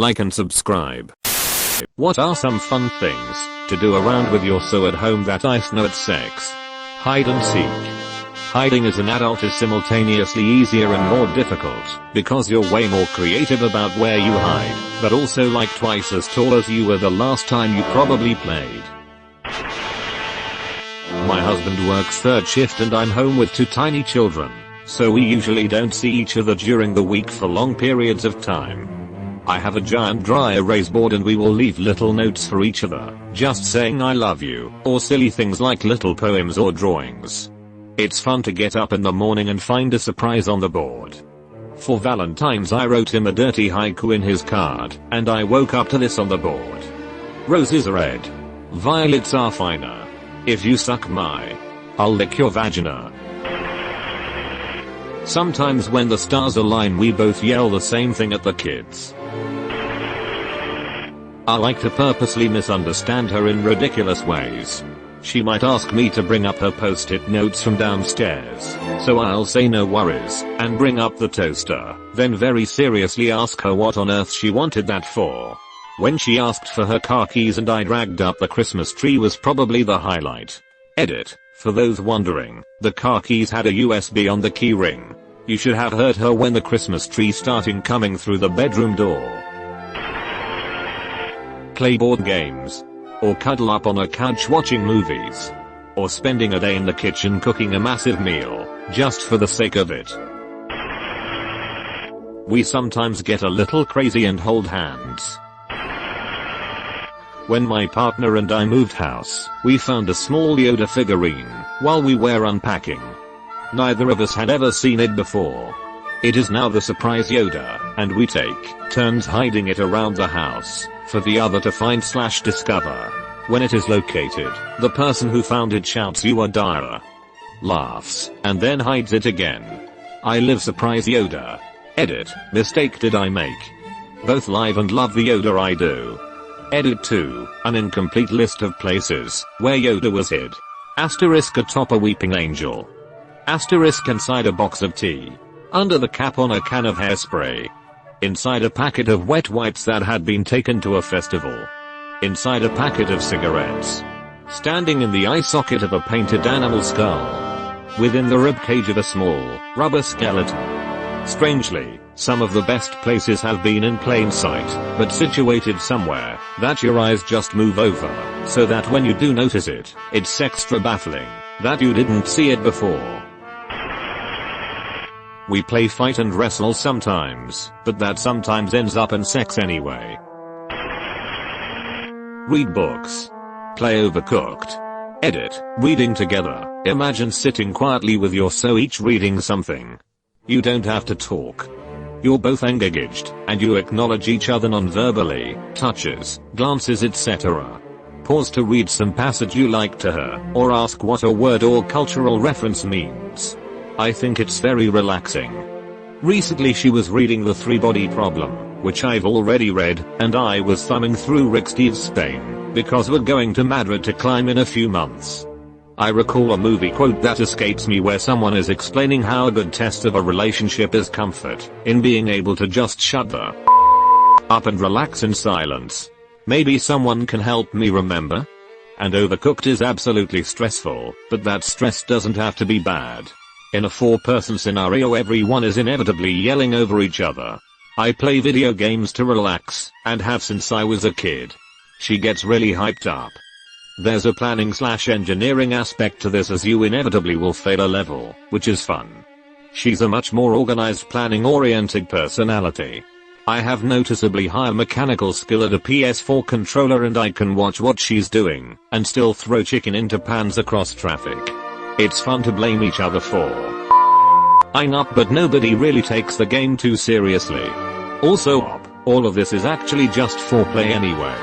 like and subscribe. What are some fun things to do around with your so at home that I know at sex? Hide and seek. Hiding as an adult is simultaneously easier and more difficult because you're way more creative about where you hide, but also like twice as tall as you were the last time you probably played. My husband works third shift and I'm home with two tiny children, so we usually don't see each other during the week for long periods of time. I have a giant dry erase board and we will leave little notes for each other, just saying I love you, or silly things like little poems or drawings. It's fun to get up in the morning and find a surprise on the board. For Valentine's I wrote him a dirty haiku in his card, and I woke up to this on the board. Roses are red. Violets are finer. If you suck I'll lick your vagina. Sometimes when the stars align we both yell the same thing at the kids. I like to purposely misunderstand her in ridiculous ways. She might ask me to bring up her post-it notes from downstairs, so I'll say no worries, and bring up the toaster, then very seriously ask her what on earth she wanted that for. When she asked for her car keys and I dragged up the Christmas tree was probably the highlight. Edit, for those wondering, the car keys had a USB on the key ring. You should have heard her when the Christmas tree started coming through the bedroom door. Play board games. Or cuddle up on a couch watching movies. Or spending a day in the kitchen cooking a massive meal, just for the sake of it. We sometimes get a little crazy and hold hands. When my partner and I moved house, we found a small Yoda figurine while we were unpacking. Neither of us had ever seen it before. It is now the surprise Yoda, and we take turns hiding it around the house for the other to find/discover. When it is located, the person who found it shouts "You are dire," laughs, and then hides it again. I live surprise Yoda. Edit, mistake did I make? Both live and love the Yoda I do. Edit 2, an incomplete list of places where Yoda was hid. Asterisk atop a weeping angel. Asterisk inside a box of tea. Under the cap on a can of hairspray. Inside a packet of wet wipes that had been taken to a festival. Inside a packet of cigarettes. Standing in the eye socket of a painted animal skull. Within the ribcage of a small, rubber skeleton. Strangely, some of the best places have been in plain sight, but situated somewhere that your eyes just move over, so that when you do notice it, it's extra baffling that you didn't see it before. We play fight and wrestle sometimes, but that sometimes ends up in sex anyway. Read books. Play Overcooked. Edit, reading together. Imagine sitting quietly with your so each reading something. You don't have to talk. You're both engaged, and you acknowledge each other non-verbally, touches, glances etc. Pause to read some passage you like to her, or ask what a word or cultural reference means. I think it's very relaxing. Recently she was reading The Three-Body Problem, which I've already read, and I was thumbing through Rick Steves' Spain, because we're going to Madrid to climb in a few months. I recall a movie quote that escapes me where someone is explaining how a good test of a relationship is comfort, in being able to just shut the up and relax in silence. Maybe someone can help me remember? And Overcooked is absolutely stressful, but that stress doesn't have to be bad. In a 4-person scenario everyone is inevitably yelling over each other. I play video games to relax, and have since I was a kid. She gets really hyped up. There's a planning/engineering aspect to this as you inevitably will fail a level, which is fun. She's a much more organized planning-oriented personality. I have noticeably higher mechanical skill at a PS4 controller and I can watch what she's doing, and still throw chicken into pans across traffic. It's fun to blame each other for I'm up, but nobody really takes the game too seriously. Also all of this is actually just foreplay anyway.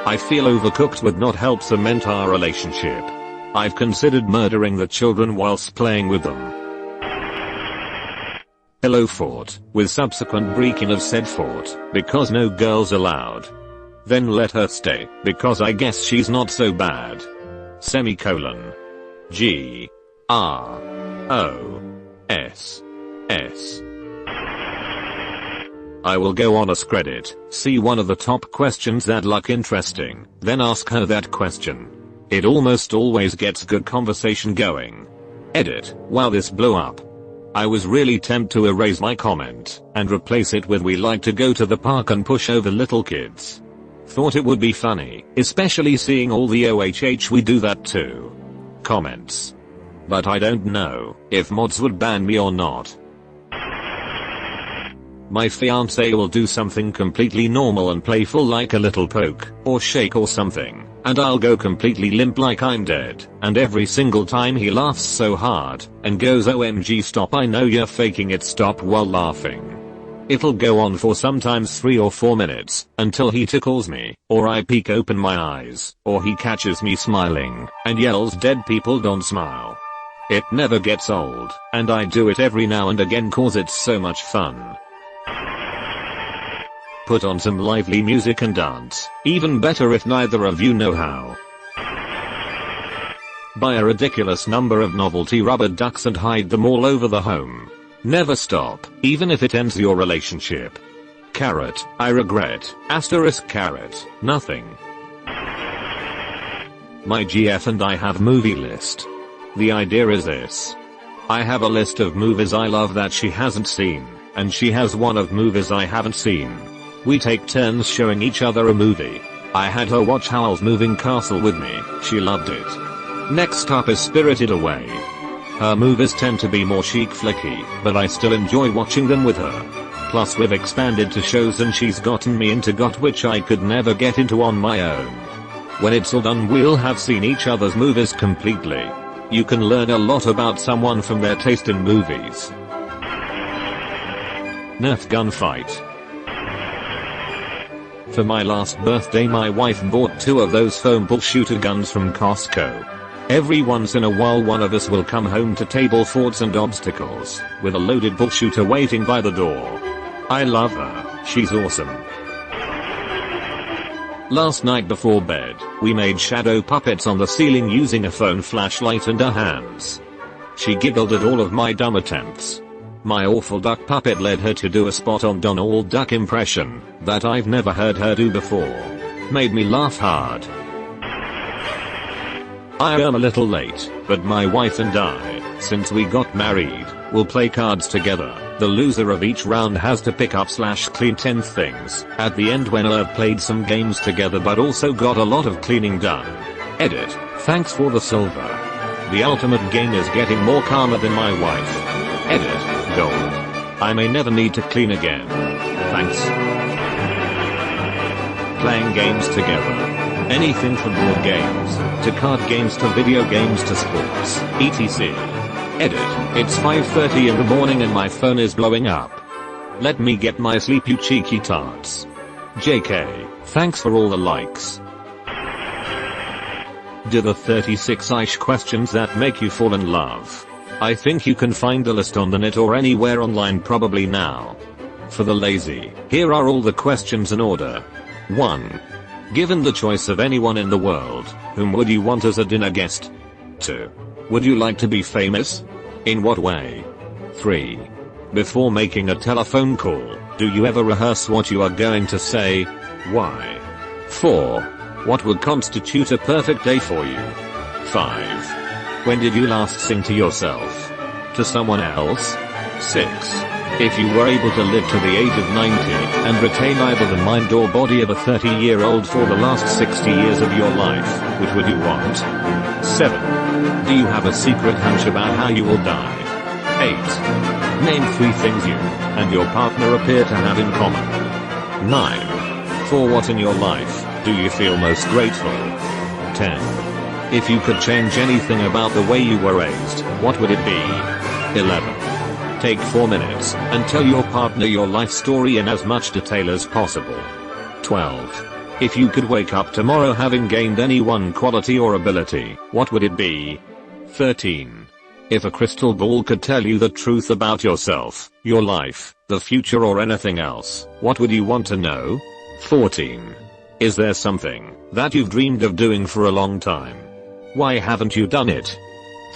I feel Overcooked would not help cement our relationship. I've considered murdering the children whilst playing with them. Pillow fort, with subsequent breaking of said fort, because no girls allowed. Then let her stay, because I guess she's not so bad. Semicolon. G. R. O. S. S. I will go on AskReddit, see one of the top questions that look interesting, then ask her that question. It almost always gets good conversation going. Edit, wow, this blew up. I was really tempted to erase my comment and replace it with "we like to go to the park and push over little kids." Thought it would be funny, especially seeing all the OHH we do that too. Comments. But I don't know if mods would ban me or not. My fiance will do something completely normal and playful like a little poke or shake or something, and I'll go completely limp like I'm dead, and every single time he laughs so hard and goes "OMG stop, I know you're faking it, stop" while laughing. It'll go on for sometimes 3 or 4 minutes until he tickles me, or I peek open my eyes, or he catches me smiling and yells "dead people don't smile." It never gets old, and I do it every now and again cause it's so much fun. Put on some lively music and dance, even better if neither of you know how. Buy a ridiculous number of novelty rubber ducks and hide them all over the home. Never stop, even if it ends your relationship. Carrot, I regret, *carrot, nothing. My GF and I have movie list. The idea is this. I have a list of movies I love that she hasn't seen, and she has one of movies I haven't seen. We take turns showing each other a movie. I had her watch Howl's Moving Castle with me, she loved it. Next up is Spirited Away. Her movies tend to be more chic flicky, but I still enjoy watching them with her. Plus we've expanded to shows and she's gotten me into GOT, which I could never get into on my own. When it's all done we'll have seen each other's movies completely. You can learn a lot about someone from their taste in movies. Nerf gunfight. For my last birthday my wife bought 2 of those foam ball shooter guns from Costco. Every once in a while one of us will come home to table forts and obstacles, with a loaded bull shooter waiting by the door. I love her, she's awesome. Last night before bed, we made shadow puppets on the ceiling using a phone flashlight and her hands. She giggled at all of my dumb attempts. My awful duck puppet led her to do a spot on Donald Duck impression that I've never heard her do before. Made me laugh hard. I am a little late, but my wife and I, since we got married, will play cards together. The loser of each round has to pick up / clean 10 things at the end when I've played some games together but also got a lot of cleaning done. Edit, thanks for the silver. The ultimate game is getting more calmer than my wife. Edit, gold. I may never need to clean again. Thanks. Playing games together. Anything from board games to card games to video games to sports, etc. Edit, it's 5:30 in the morning and my phone is blowing up. Let me get my sleep, you cheeky tarts. JK, thanks for all the likes. Do the 36-ish questions that make you fall in love. I think you can find the list on the net or anywhere online probably now. For the lazy, here are all the questions in order. 1. Given the choice of anyone in the world, whom would you want as a dinner guest? 2. Would you like to be famous? In what way? 3. Before making a telephone call, do you ever rehearse what you are going to say? Why? 4. What would constitute a perfect day for you? 5. When did you last sing to yourself? To someone else? 6. If you were able to live to the age of 90 and retain either the mind or body of a 30-year-old for the last 60 years of your life, which would you want? 7. Do you have a secret hunch about how you will die? 8. Name 3 things you and your partner appear to have in common. 9. For what in your life do you feel most grateful? 10. If you could change anything about the way you were raised, what would it be? 11. Take 4 minutes and tell your partner your life story in as much detail as possible. 12. If you could wake up tomorrow having gained any one quality or ability, what would it be? 13. If a crystal ball could tell you the truth about yourself, your life, the future or anything else, what would you want to know? 14. Is there something that you've dreamed of doing for a long time? Why haven't you done it?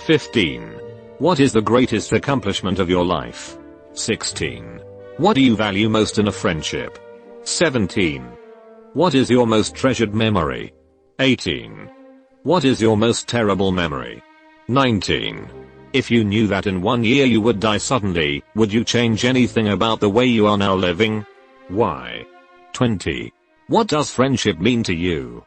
15. What is the greatest accomplishment of your life? 16. What do you value most in a friendship? 17. What is your most treasured memory? 18. What is your most terrible memory? 19. If you knew that in 1 year you would die suddenly, would you change anything about the way you are now living? Why? 20. What does friendship mean to you?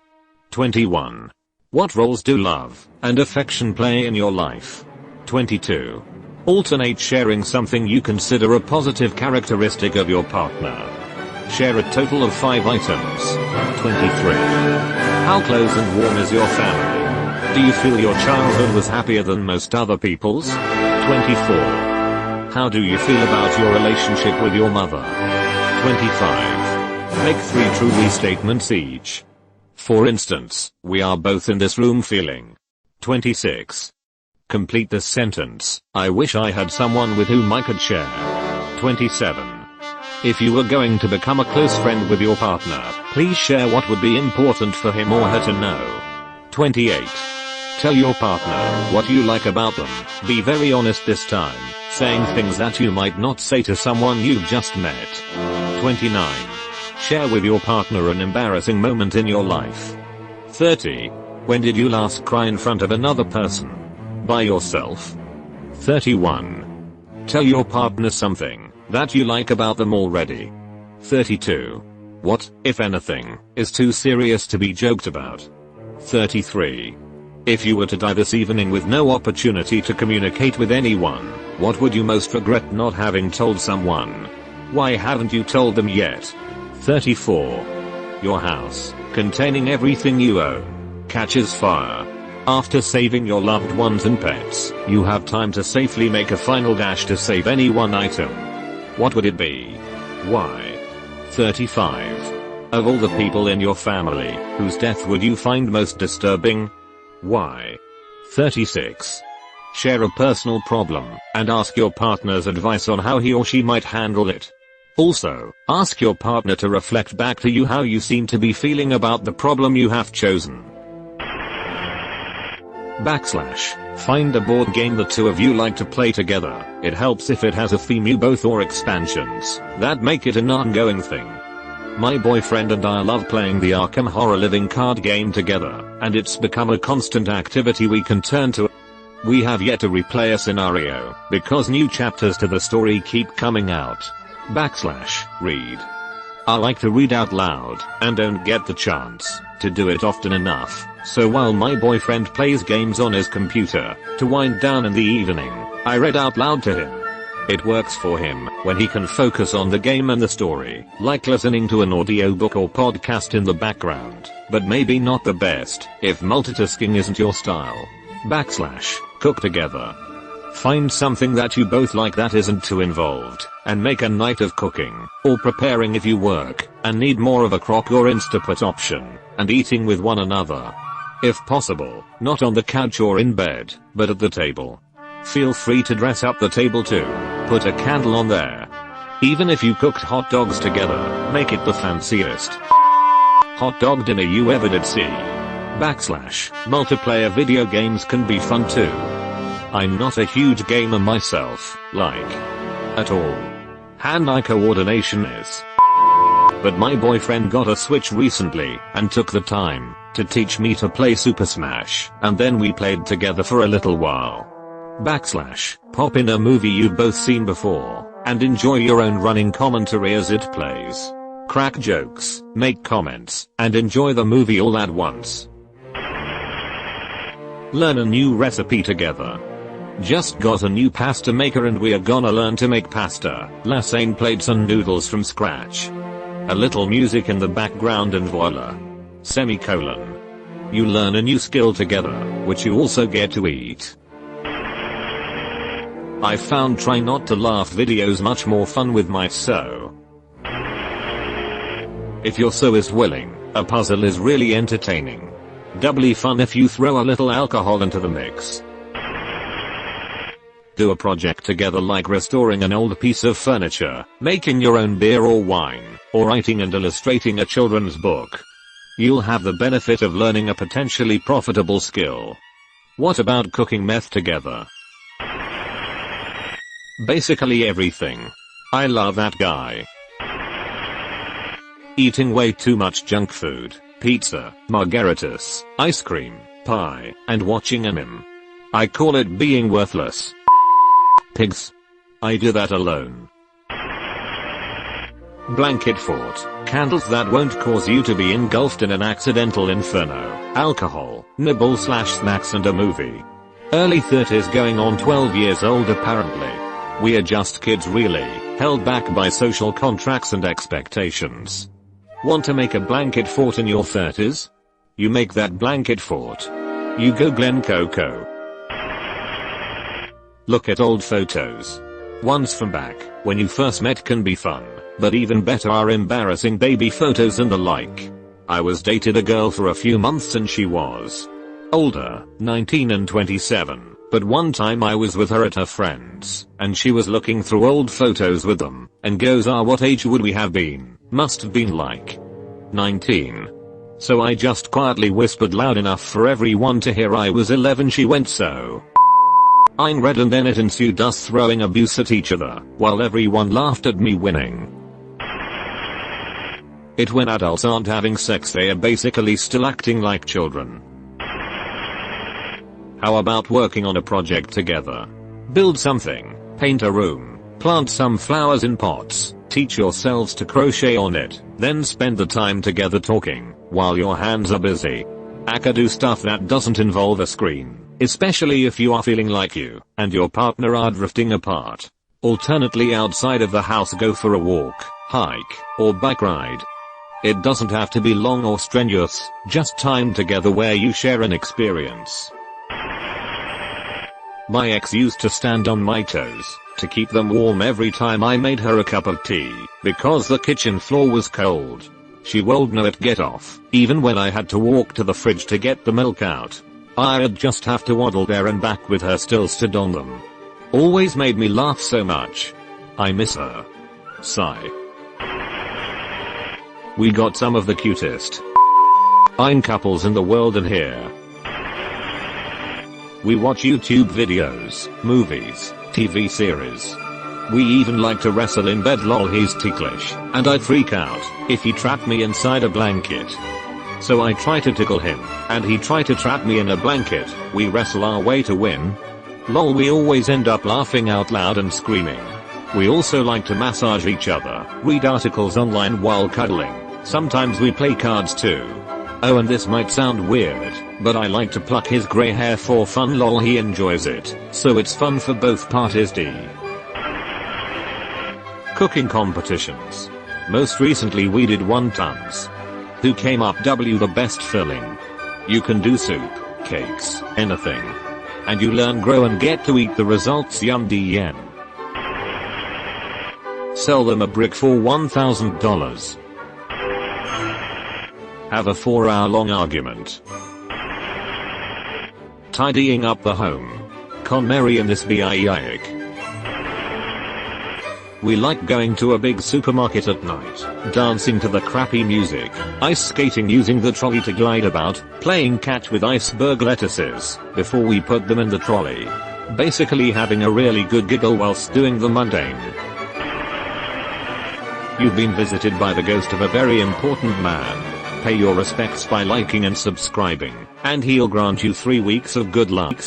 21. What roles do love and affection play in your life? 22. Alternate sharing something you consider a positive characteristic of your partner. Share a total of 5 items. 23. How close and warm is your family? Do you feel your childhood was happier than most other people's? 24. How do you feel about your relationship with your mother? 25. Make 3 true statements each. For instance, we are both in this room feeling. 26. Complete this sentence. I wish I had someone with whom I could share. 27. If you were going to become a close friend with your partner, please share what would be important for him or her to know. 28. Tell your partner what you like about them. Be very honest this time, saying things that you might not say to someone you've just met. 29. Share with your partner an embarrassing moment in your life. 30. When did you last cry in front of another person? By yourself? 31. Tell your partner something that you like about them already. 32. What, if anything, is too serious to be joked about? 33. If you were to die this evening with no opportunity to communicate with anyone, what would you most regret not having told someone? Why haven't you told them yet? 34. Your house, containing everything you own, catches fire. After saving your loved ones and pets, you have time to safely make a final dash to save any one item. What would it be? Why? 35. Of all the people in your family, whose death would you find most disturbing? Why? 36. Share a personal problem, and ask your partner's advice on how he or she might handle it. Also, ask your partner to reflect back to you how you seem to be feeling about the problem you have chosen. Find a board game the two of you like to play together. It helps if it has a theme you both or expansions that make it an ongoing thing. My boyfriend and I love playing the Arkham Horror living card game together, and it's become a constant activity we can turn to. We have yet to replay a scenario, because new chapters to the story keep coming out. Read. I like to read out loud, and don't get the chance to do it often enough, so while my boyfriend plays games on his computer, to wind down in the evening, I read out loud to him. It works for him when he can focus on the game and the story, like listening to an audiobook or podcast in the background, but maybe not the best if multitasking isn't your style. Cook together. Find something that you both like that isn't too involved, and make a night of cooking, or preparing if you work, and need more of a crock or Instapot option, and eating with one another. If possible, not on the couch or in bed, but at the table. Feel free to dress up the table too. Put a candle on there. Even if you cooked hot dogs together, make it the fanciest hot dog dinner you ever did see. Multiplayer video games can be fun too. I'm not a huge gamer myself, at all. Hand-eye coordination is. But my boyfriend got a Switch recently, and took the time to teach me to play Super Smash, and then we played together for a little while. Pop in a movie you've both seen before, and enjoy your own running commentary as it plays. Crack jokes, make comments, and enjoy the movie all at once. Learn a new recipe together. Just got a new pasta maker and we are gonna learn to make pasta, lasagne plates and noodles from scratch. A little music in the background and voila. You learn a new skill together, which you also get to eat. I found try not to laugh videos much more fun with my sew. If your sew is willing, a puzzle is really entertaining. Doubly fun if you throw a little alcohol into the mix. Do a project together like restoring an old piece of furniture, making your own beer or wine, or writing and illustrating a children's book. You'll have the benefit of learning a potentially profitable skill. What about cooking meth together? Basically everything. I love that guy. Eating way too much junk food, pizza, margaritas, ice cream, pie, and watching anime. I call it being worthless. Pigs. I do that alone. Blanket fort, candles that won't cause you to be engulfed in an accidental inferno, alcohol, nibble/snacks and a movie. Early 30s going on 12 years old apparently. We are just kids really, held back by social contracts and expectations. Want to make a blanket fort in your 30s? You make that blanket fort. You go Glen Coco. Look at old photos. Ones from back when you first met can be fun, but even better are embarrassing baby photos and the like. I was dated a girl for a few months and she was older, 19 and 27, but one time I was with her at her friend's, and she was looking through old photos with them, and goes, what age would we have been? Must have been like 19. So I just quietly whispered loud enough for everyone to hear I was 11. She went so I'm red and then it ensued us throwing abuse at each other, while everyone laughed at me winning. It when adults aren't having sex they are basically still acting like children. How about working on a project together? Build something, paint a room, plant some flowers in pots, teach yourselves to crochet or knit, then spend the time together talking, while your hands are busy. Do stuff that doesn't involve a screen. Especially if you are feeling like you and your partner are drifting apart. Alternately outside of the house go for a walk, hike, or bike ride. It doesn't have to be long or strenuous, just time together where you share an experience. My ex used to stand on my toes to keep them warm every time I made her a cup of tea because the kitchen floor was cold. She would not get off, even when I had to walk to the fridge to get the milk out. I'd just have to waddle there and back with her still stood on them. Always made me laugh so much. I miss her. Sigh. We got some of the cutest couples in the world in here. We watch YouTube videos, movies, TV series. We even like to wrestle in bed. Lol, he's ticklish, and I'd freak out if he trapped me inside a blanket. So I try to tickle him, and he try to trap me in a blanket. We wrestle our way to win. Lol, we always end up laughing out loud and screaming. We also like to massage each other, read articles online while cuddling. Sometimes we play cards too. Oh, and this might sound weird, but I like to pluck his grey hair for fun. Lol, he enjoys it, so it's fun for both parties. Cooking competitions. Most recently we did 1 tons. Who came up the best filling? You can do soup, cakes, anything. And you learn, grow and get to eat the results. Yum yen. Sell them a brick for $1,000. Have a 4-hour-long argument. Tidying up the home. Con Mary and this biayak. We like going to a big supermarket at night, dancing to the crappy music, ice skating using the trolley to glide about, playing catch with iceberg lettuces before we put them in the trolley. Basically having a really good giggle whilst doing the mundane. You've been visited by the ghost of a very important man. Pay your respects by liking and subscribing, and he'll grant you 3 weeks of good luck.